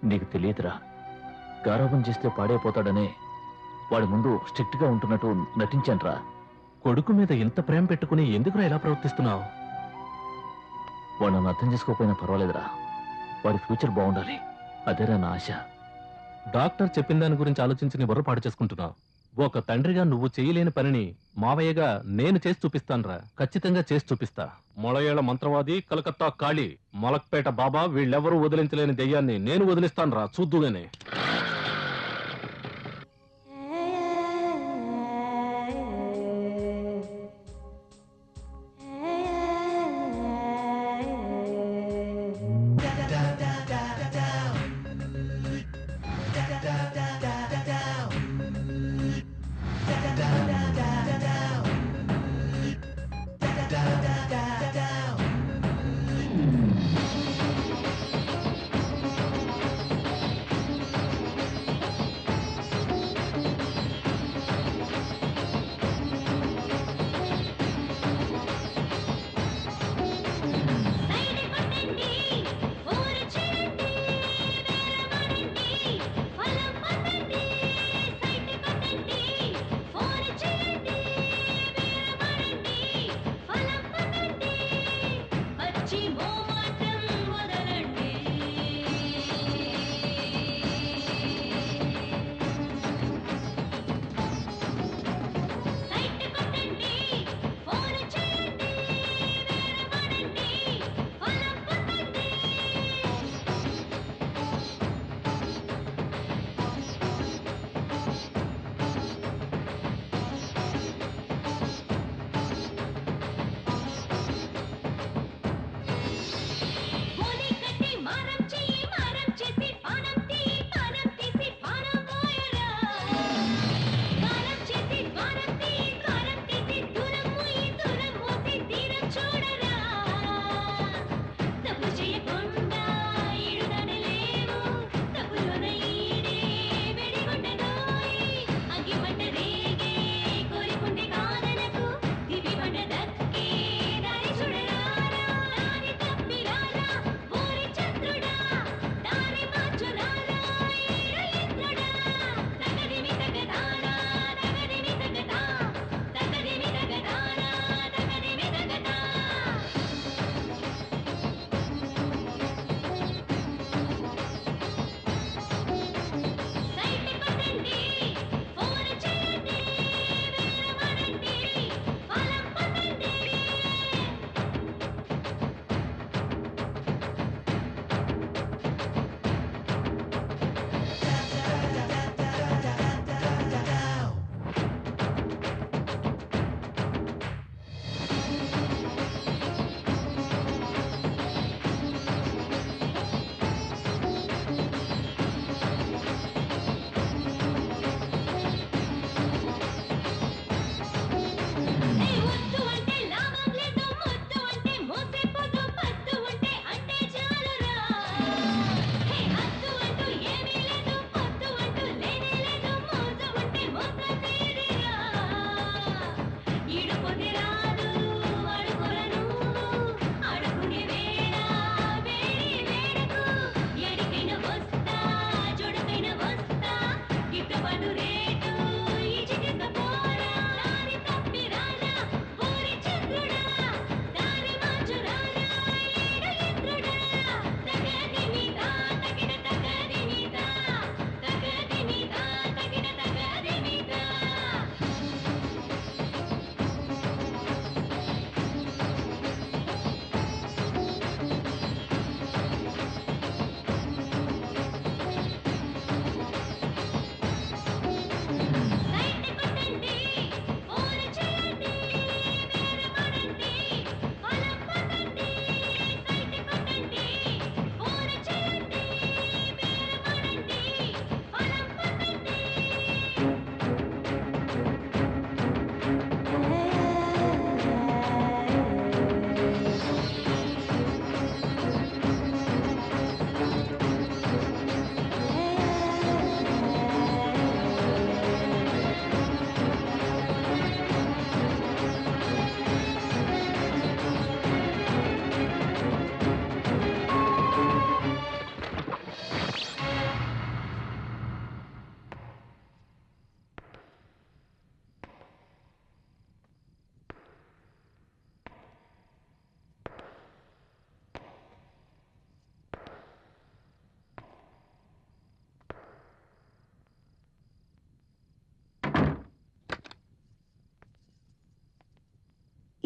నీకు తెలియదురా, గారాబం చేస్తే పాడైపోతాడనే వాడి ముందు స్ట్రిక్ట్ గా ఉంటున్నట్టు నటించానురా. కొడుకు మీద ఇంత ప్రేమ పెట్టుకుని ఎందుకురా ఇలా ప్రవర్తిస్తున్నావు? వాడు నన్ను అర్థం చేసుకోకపోయినా పర్వాలేదురా, వాడి ఫ్యూచర్ బాగుండాలి, అదేరా నా ఆశ. డాక్టర్ చెప్పిన దాని గురించి ఆలోచించి నీ బుర్ర పాడు చేసుకుంటున్నావు. ఒక తండ్రిగా నువ్వు చేయలేని పనిని మావయ్యగా నేను చేసి చూపిస్తానురా. ఖచ్చితంగా చేసి చూపిస్తా. మొళయేళ్ల మంత్రవాది, కలకత్తా కాళీ, మలక్పేట బాబా వీళ్ళెవరూ వదిలించలేని దెయ్యాన్ని నేను వదిలిస్తానురా, చూద్దుగానే.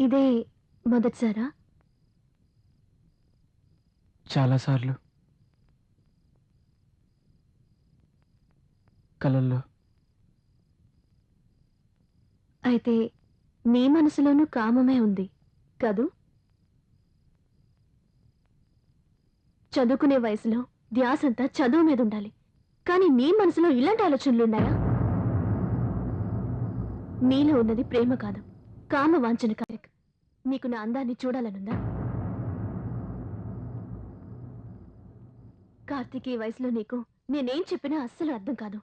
ఇదే మొదటిసారా? చాలాసార్లు కలల్లో. అయితే నీ మనసులోనూ కామమే ఉంది కదూ? చదువుకునే వయసులో ధ్యాసంతా చదువు మీద ఉండాలి, కానీ నీ మనసులో ఇలాంటి ఆలోచనలున్నాయా? నీలో ఉన్నది ప్రేమ కాదు, కామ వాంఛన కార్యక్. నీకు నా అందాన్ని చూడాలనుందా? కార్తీక్, ఈ వయసులో నీకు నేనేం చెప్పినా అస్సలు అర్థం కాదు.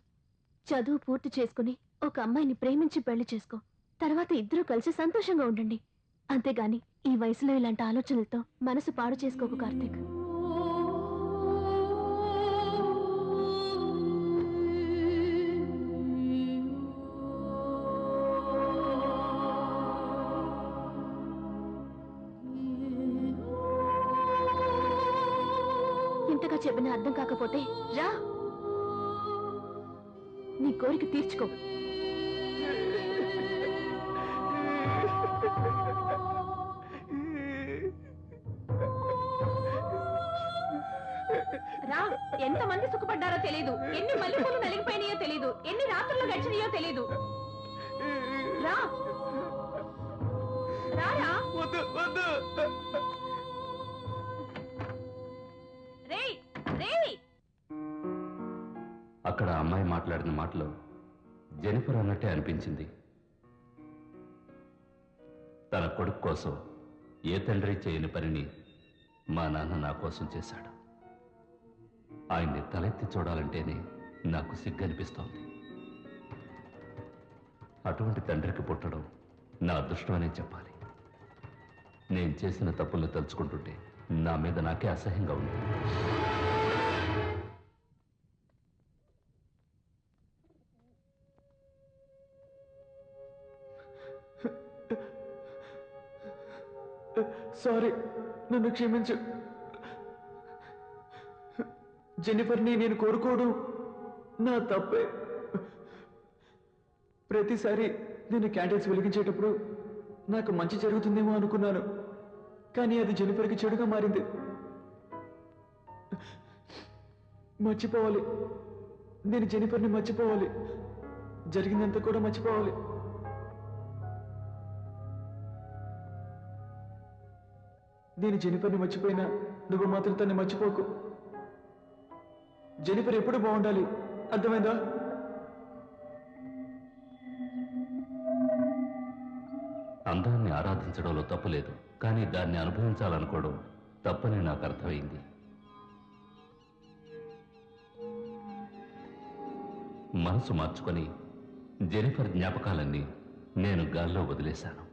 చదువు పూర్తి చేసుకుని ఒక అమ్మాయిని ప్రేమించి పెళ్లి చేసుకో. తర్వాత ఇద్దరూ కలిసి సంతోషంగా ఉండండి. అంతేగాని ఈ వయసులో ఇలాంటి ఆలోచనలతో మనసు పాడు చేసుకోకు కార్తీక్. ఇంతగా చెప్పినా అర్థం కాకపోతే రా, నీ కోరిక తీర్చుకో. రా, ఎంతమంది సుఖపడ్డారో తెలీదు, ఎన్ని మల్లెపూలు నలిగిపోయినాయో తెలీదు, ఎన్ని రాత్రులు గడిచినాయో తెలీదు. రా రారా. రేయ్ రేయ్. అక్కడ అమ్మాయి మాట్లాడిన మాటలు జెనిఫర్ అన్నట్టే అనిపించింది. తన కొడుకు కోసం ఏ తండ్రి చేయని పనిని మా నాన్న నా కోసం చేశాడు. ఆయన్ని తలెత్తి చూడాలంటేనే నాకు సిగ్గనిపిస్తోంది. అటువంటి తండ్రికి పుట్టడం నా అదృష్టం అనే చెప్పాలి. నేను చేసిన తప్పుల్ని తలుచుకుంటుంటే నా మీద నాకే అసహ్యంగా ఉంది. సారీ, నన్ను క్షమించు. జెన్నిఫర్ని నేను కోరుకోవడం నా తప్పే. ప్రతిసారి నేను క్యాండిల్స్ వెలిగించేటప్పుడు నాకు మంచి జరుగుతుందేమో అనుకున్నాను, కానీ అది జెన్నిఫర్కి చెడుగా మారింది. మర్చిపోవాలి, నేను జెన్నిఫర్ని మర్చిపోవాలి, జరిగిందంతా కూడా మర్చిపోవాలి. నేను జెన్నిఫర్ని మర్చిపోయినా నువ్వు మాత్రం తన్ని మర్చిపోకు. జెన్నిఫర్ ఎప్పుడు బాగుండాలి, అర్థమైందా? అందాన్ని ఆరాధించడంలో తప్పు లేదు, కానీ దాన్ని అనుభవించాలనుకోవడం తప్పని నాకు అర్థమైంది. మనసు మార్చుకొని జెనిఫర్ జ్ఞాపకాలన్నీ నేను గాల్లో వదిలేశాను.